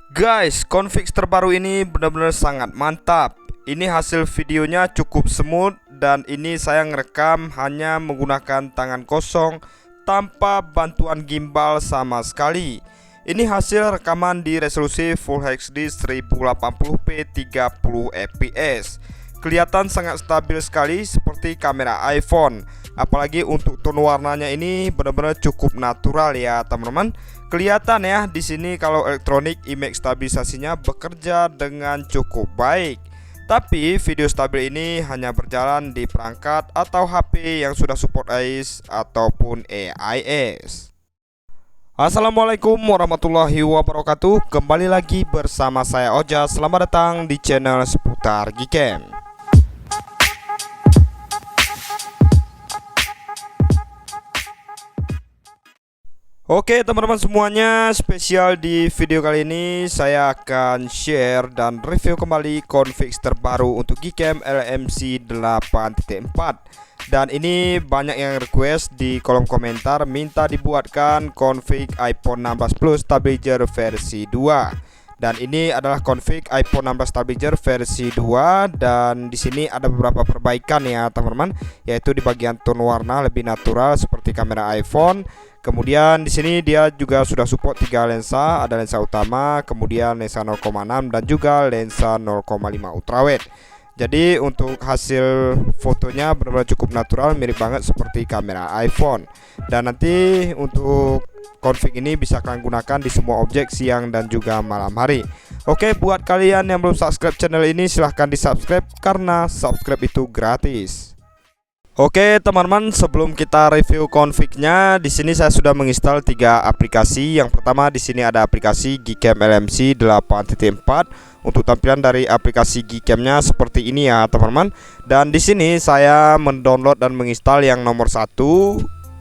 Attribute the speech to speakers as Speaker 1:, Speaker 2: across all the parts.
Speaker 1: Guys, config terbaru ini benar-benar sangat mantap. Ini hasil videonya cukup smooth dan ini saya ngerekam hanya menggunakan tangan kosong tanpa bantuan gimbal sama sekali. Ini hasil rekaman di resolusi Full HD 1080p 30 fps. Kelihatan sangat stabil sekali seperti kamera iPhone. Apalagi untuk tone warnanya ini benar-benar cukup natural ya teman-teman. Kelihatan ya di sini kalau elektronik image stabilisasinya bekerja dengan cukup baik. Tapi video stabil ini hanya berjalan di perangkat atau HP yang sudah support AIS ataupun AIS. Assalamualaikum warahmatullahi wabarakatuh. Kembali lagi bersama saya Oja. Selamat datang di channel seputar Gcam. Oke teman-teman semuanya, spesial di video kali ini saya akan share dan review kembali config terbaru untuk Gcam LMC 8.4. Dan ini banyak yang request di kolom komentar minta dibuatkan config iPhone 16 Plus Stabilizer versi 2. Dan ini adalah config iPhone 16 Stabilizer versi 2 dan di sini ada beberapa perbaikan ya teman-teman, yaitu di bagian tone warna lebih natural seperti kamera iPhone. Kemudian di sini dia juga sudah support 3 lensa, ada lensa utama, kemudian lensa 0,6 dan juga lensa 0,5 ultrawide. Jadi untuk hasil fotonya benar-benar cukup natural, mirip banget seperti kamera iPhone. Dan nanti untuk config ini bisa kalian gunakan di semua objek siang dan juga malam hari. Oke, buat kalian yang belum subscribe channel ini silahkan di subscribe karena subscribe itu gratis. Oke teman-teman, sebelum kita review config-nya, di sini saya sudah menginstal 3 aplikasi. Yang pertama di sini ada aplikasi Gcam LMC 8.4. Untuk tampilan dari aplikasi Gcam-nya seperti ini ya teman-teman. Dan di sini saya mendownload dan menginstal yang nomor 1.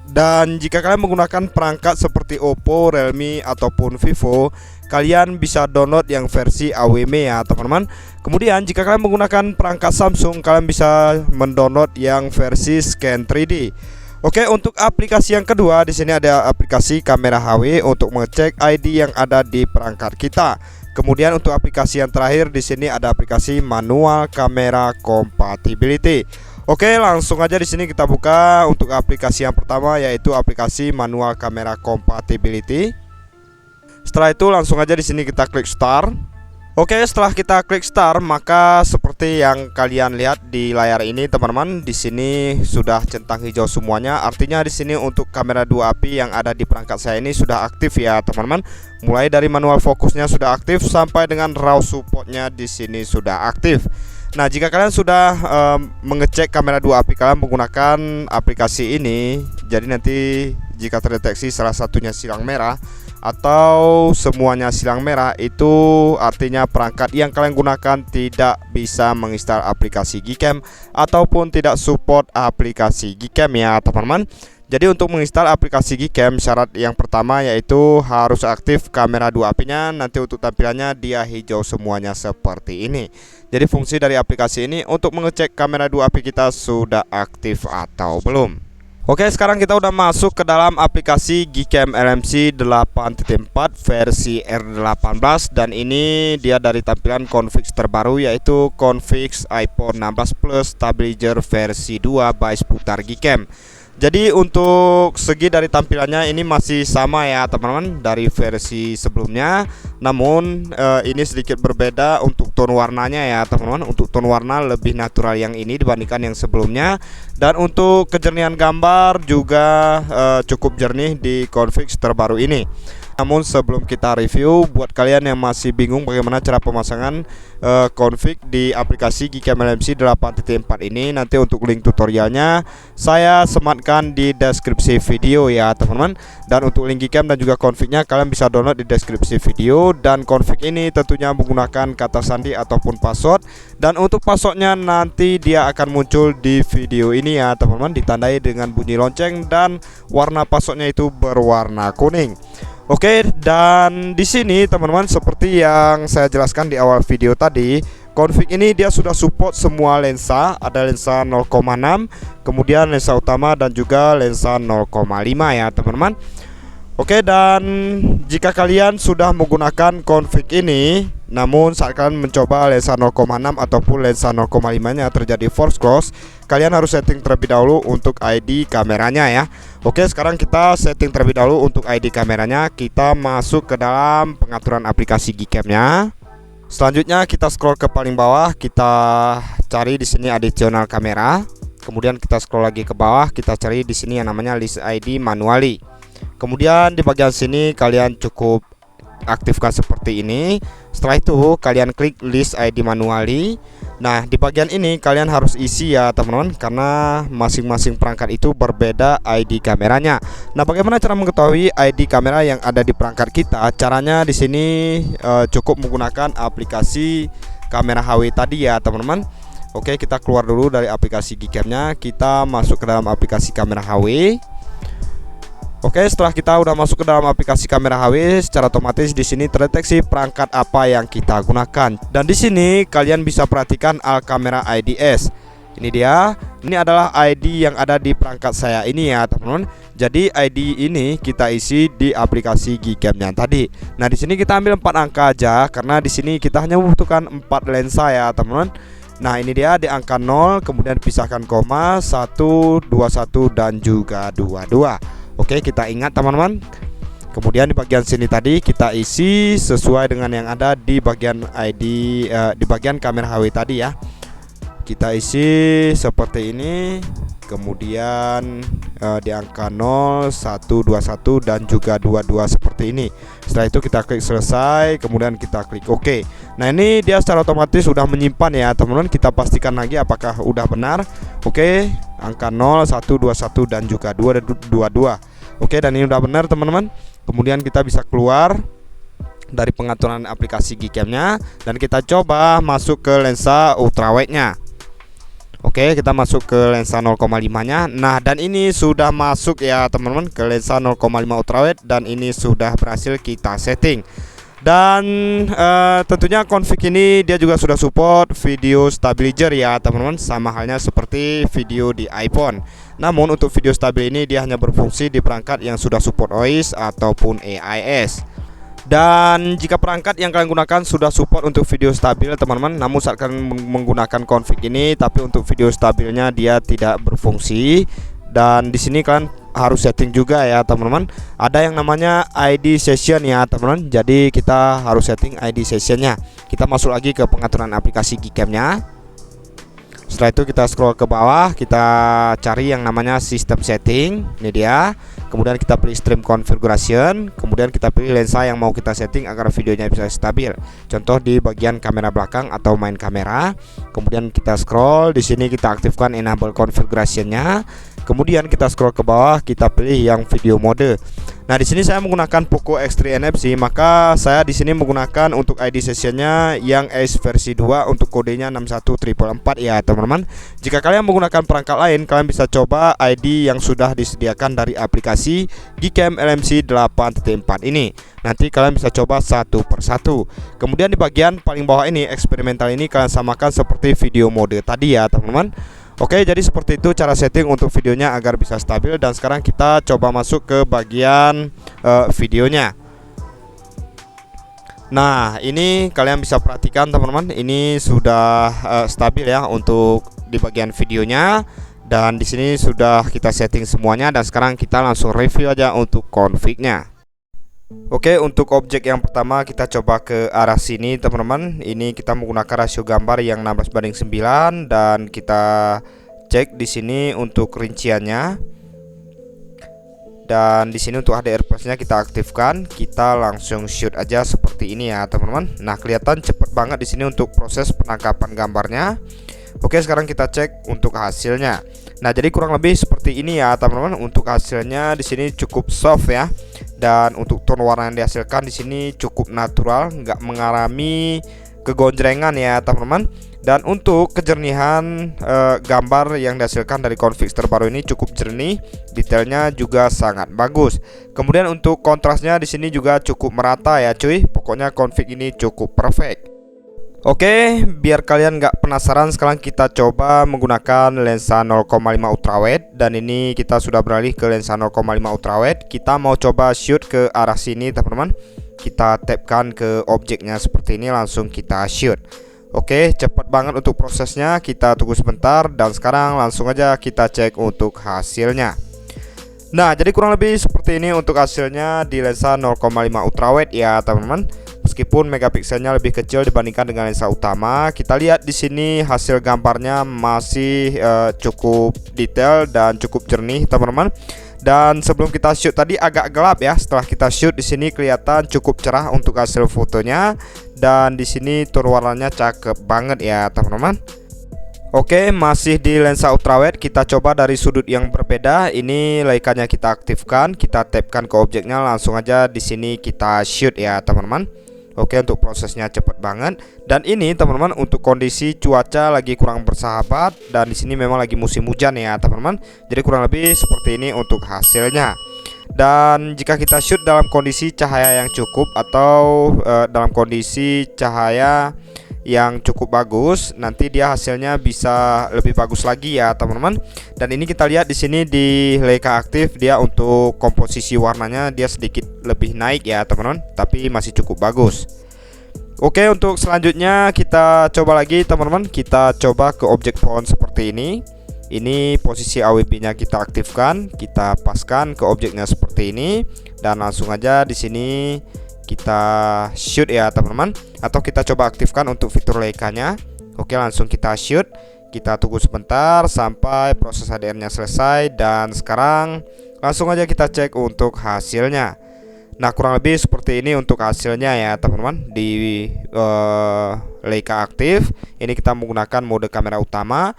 Speaker 1: Dan jika kalian menggunakan perangkat seperti Oppo, Realme ataupun Vivo, kalian bisa download yang versi AWM ya teman-teman. Kemudian jika kalian menggunakan perangkat Samsung, kalian bisa mendownload yang versi Scan 3D. Oke, untuk aplikasi yang kedua di sini ada aplikasi kamera HW untuk mengecek ID yang ada di perangkat kita. Kemudian untuk aplikasi yang terakhir di sini ada aplikasi manual kamera compatibility. Oke, langsung aja di sini kita buka untuk aplikasi yang pertama, yaitu aplikasi manual kamera compatibility. Setelah itu langsung aja di sini kita klik start. Oke, setelah kita klik start, maka seperti yang kalian lihat di layar ini teman-teman, di sini sudah centang hijau semuanya. Artinya di sini untuk kamera 2 api yang ada di perangkat saya ini sudah aktif ya teman-teman. Mulai dari manual fokusnya sudah aktif sampai dengan RAW supportnya di sini sudah aktif. Nah, jika kalian sudah mengecek kamera 2 api kalian menggunakan aplikasi ini, jadi nanti jika terdeteksi salah satunya silang merah atau semuanya silang merah, itu artinya perangkat yang kalian gunakan tidak bisa menginstal aplikasi Gcam ataupun tidak support aplikasi Gcam ya teman-teman. Jadi untuk menginstal aplikasi Gcam, syarat yang pertama yaitu harus aktif kamera 2 apinya. Nanti untuk tampilannya dia hijau semuanya seperti ini. Jadi fungsi dari aplikasi ini untuk mengecek kamera 2 api kita sudah aktif atau belum. Oke, sekarang kita udah masuk ke dalam aplikasi Gcam LMC 8.4 versi R18. Dan ini dia dari tampilan config terbaru, yaitu config iPhone 16 Plus Stabilizer versi 2 by seputar Gcam. Jadi untuk segi dari tampilannya ini masih sama ya teman-teman dari versi sebelumnya. Namun ini sedikit berbeda untuk tone warnanya ya teman-teman. Untuk tone warna lebih natural yang ini dibandingkan yang sebelumnya. Dan untuk kejernihan gambar juga cukup jernih di config terbaru ini. Namun sebelum kita review, buat kalian yang masih bingung bagaimana cara pemasangan config di aplikasi Gcam LMC 8.4 ini, nanti untuk link tutorialnya saya sematkan di deskripsi video ya teman-teman. Dan untuk link Gcam dan juga confignya kalian bisa download di deskripsi video. Dan config ini tentunya menggunakan kata sandi ataupun password. Dan untuk passwordnya nanti dia akan muncul di video ini ya teman-teman, ditandai dengan bunyi lonceng dan warna passwordnya itu berwarna kuning. Oke, dan di sini teman-teman seperti yang saya jelaskan di awal video tadi, config ini dia sudah support semua lensa. Ada lensa 0,6, kemudian lensa utama dan juga lensa 0,5 ya teman-teman. Oke, dan jika kalian sudah menggunakan config ini, namun saat kalian mencoba lensa 0,6 ataupun lensa 0,5 nya terjadi force close, kalian harus setting terlebih dahulu untuk ID kameranya ya. Oke, sekarang kita setting terlebih dahulu untuk ID kameranya. Kita masuk ke dalam pengaturan aplikasi Gcam-nya. Selanjutnya kita scroll ke paling bawah, kita cari di sini additional kamera. Kemudian kita scroll lagi ke bawah, kita cari di sini yang namanya list ID manually. Kemudian di bagian sini kalian cukup aktifkan seperti ini. Setelah itu kalian klik list ID manually. Nah, di bagian ini kalian harus isi ya teman-teman, karena masing-masing perangkat itu berbeda ID kameranya. Nah, bagaimana cara mengetahui ID kamera yang ada di perangkat kita? Caranya di sini cukup menggunakan aplikasi kamera HW tadi ya teman-teman. Oke, kita keluar dulu dari aplikasi Gcam-nya, kita masuk ke dalam aplikasi kamera HW. Oke, setelah kita udah masuk ke dalam aplikasi kamera HW, secara otomatis di sini terdeteksi perangkat apa yang kita gunakan. Dan di sini kalian bisa perhatikan Al Camera IDS. Ini dia. Ini adalah ID yang ada di perangkat saya ini ya, teman-teman. Jadi ID ini kita isi di aplikasi Gcam-nya tadi. Nah, di sini kita ambil 4 angka aja karena di sini kita hanya membutuhkan 4 lensa ya, teman-teman. Nah, ini dia di angka 0, kemudian pisahkan koma, 1, 21 dan juga 22. Oke, kita ingat teman-teman. Kemudian di bagian sini tadi kita isi sesuai dengan yang ada di bagian ID di bagian kamera HW tadi ya. Kita isi seperti ini. Kemudian di angka 0, 1, 21 dan juga 22 seperti ini. Setelah itu kita klik selesai, kemudian kita klik OK. Nah, ini dia secara otomatis sudah menyimpan ya teman-teman. Kita pastikan lagi apakah udah benar. Oke, angka 0, 1, 21 dan juga 22. Oke, dan ini udah benar teman-teman. Kemudian kita bisa keluar dari pengaturan aplikasi Gcam-nya dan kita coba masuk ke lensa ultrawide-nya. Oke, kita masuk ke lensa 0,5-nya. Nah, dan ini sudah masuk ya teman-teman ke lensa 0,5 ultrawide dan ini sudah berhasil kita setting. Dan tentunya config ini dia juga sudah support video stabilizer ya teman-teman, sama halnya seperti video di iPhone. Namun untuk video stabil ini dia hanya berfungsi di perangkat yang sudah support OIS ataupun AIS. Dan jika perangkat yang kalian gunakan sudah support untuk video stabil teman-teman, namun saat kalian menggunakan config ini tapi untuk video stabilnya dia tidak berfungsi. Dan di sini kalian harus setting juga ya teman-teman. Ada yang namanya ID session ya teman-teman. Jadi kita harus setting ID sessionnya. Kita masuk lagi ke pengaturan aplikasi Gcam-nya. Setelah itu kita scroll ke bawah, kita cari yang namanya system setting. Ini dia. Kemudian kita pilih stream configuration. Kemudian kita pilih lensa yang mau kita setting agar videonya bisa stabil. Contoh di bagian kamera belakang atau main kamera. Kemudian kita scroll. Di sini kita aktifkan enable configuration-nya. Kemudian kita scroll ke bawah, kita pilih yang video mode. Nah, di sini saya menggunakan Poco X3 NFC, maka saya di sini menggunakan untuk ID sessionnya yang Ace versi 2 untuk kodenya 61444 ya teman-teman. Jika kalian menggunakan perangkat lain, kalian bisa coba ID yang sudah disediakan dari aplikasi Gcam LMC 8.4 ini. Nanti kalian bisa coba satu persatu. Kemudian di bagian paling bawah ini eksperimental ini kalian samakan seperti video mode tadi ya teman-teman. Oke, jadi seperti itu cara setting untuk videonya agar bisa stabil. Dan sekarang kita coba masuk ke bagian videonya. Nah, ini kalian bisa perhatikan teman-teman, ini sudah stabil ya untuk di bagian videonya. Dan di sini sudah kita setting semuanya. Dan sekarang kita langsung review aja untuk config-nya. Oke, untuk objek yang pertama kita coba ke arah sini teman-teman. Ini kita menggunakan rasio gambar yang 16:9 dan kita cek di sini untuk rinciannya. Dan di sini untuk HDR plus-nya kita aktifkan. Kita langsung shoot aja seperti ini ya teman-teman. Nah, kelihatan cepet banget di sini untuk proses penangkapan gambarnya. Oke, sekarang kita cek untuk hasilnya. Nah, jadi kurang lebih seperti ini ya teman-teman. Untuk hasilnya di sini cukup soft ya. Dan untuk tone warna yang dihasilkan di sini cukup natural, nggak mengalami kegonjrengan ya teman-teman. Dan untuk kejernihan gambar yang dihasilkan dari config terbaru ini cukup jernih, detailnya juga sangat bagus. Kemudian untuk kontrasnya di sini juga cukup merata ya cuy. Pokoknya config ini cukup perfect. Oke, biar kalian nggak penasaran, sekarang kita coba menggunakan lensa 0,5 ultrawide. Dan ini kita sudah beralih ke lensa 0,5 ultrawide. Kita mau coba shoot ke arah sini teman-teman. Kita tapkan ke objeknya seperti ini, langsung kita shoot. Oke, cepat banget untuk prosesnya. Kita tunggu sebentar dan sekarang langsung aja kita cek untuk hasilnya. Nah, jadi kurang lebih seperti ini untuk hasilnya di lensa 0,5 ultrawide ya teman-teman. Meskipun megapikselnya lebih kecil dibandingkan dengan lensa utama, kita lihat di sini hasil gambarnya masih cukup detail dan cukup jernih teman-teman. Dan sebelum kita shoot tadi agak gelap ya. Setelah kita shoot di sini kelihatan cukup cerah untuk hasil fotonya. Dan di sini tone warnanya cakep banget ya teman-teman. Oke, masih di lensa ultrawide, kita coba dari sudut yang berbeda. Ini Leica-nya kita aktifkan, kita tapkan ke objeknya, langsung aja di sini kita shoot ya teman-teman. Oke, untuk prosesnya cepat banget. Dan ini teman-teman untuk kondisi cuaca lagi kurang bersahabat dan di sini memang lagi musim hujan ya teman-teman. Jadi kurang lebih seperti ini untuk hasilnya. Dan jika kita shoot dalam kondisi cahaya yang cukup atau dalam kondisi cahaya yang cukup bagus, nanti dia hasilnya bisa lebih bagus lagi ya teman-teman. Dan ini kita lihat di sini di Leica aktif, dia untuk komposisi warnanya dia sedikit lebih naik ya teman-teman, tapi masih cukup bagus. Oke, untuk selanjutnya kita coba lagi teman-teman. Kita coba ke objek pohon seperti ini. Ini posisi AWB-nya kita aktifkan, kita paskan ke objeknya seperti ini dan langsung aja di sini kita shoot ya teman-teman, atau kita coba aktifkan untuk fitur Leica-nya. Oke, langsung kita shoot. Kita tunggu sebentar sampai proses HDR-nya selesai dan sekarang langsung aja kita cek untuk hasilnya. Nah, kurang lebih seperti ini untuk hasilnya ya teman-teman di Leica aktif. Ini kita menggunakan mode kamera utama.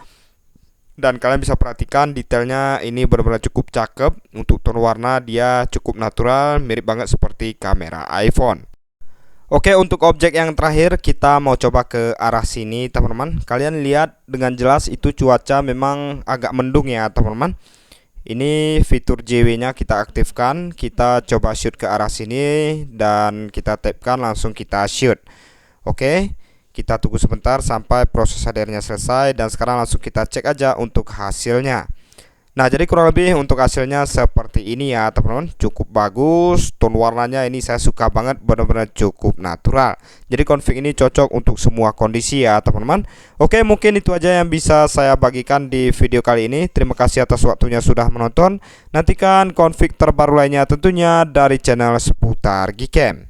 Speaker 1: Dan kalian bisa perhatikan detailnya ini benar-benar cukup cakep. Untuk tone warna dia cukup natural, mirip banget seperti kamera iPhone. Oke, untuk objek yang terakhir kita mau coba ke arah sini teman-teman. Kalian lihat dengan jelas itu cuaca memang agak mendung ya teman-teman. Ini fitur JW-nya kita aktifkan, kita coba shoot ke arah sini dan kita tapkan, langsung kita shoot. Oke, kita tunggu sebentar sampai proses HDR-nya selesai dan sekarang langsung kita cek aja untuk hasilnya. Nah, jadi kurang lebih untuk hasilnya seperti ini ya teman-teman. Cukup bagus, tone warnanya ini saya suka banget, benar-benar cukup natural. Jadi config ini cocok untuk semua kondisi ya teman-teman. Oke, mungkin itu aja yang bisa saya bagikan di video kali ini. Terima kasih atas waktunya sudah menonton. Nantikan config terbaru lainnya tentunya dari channel seputar Gcam.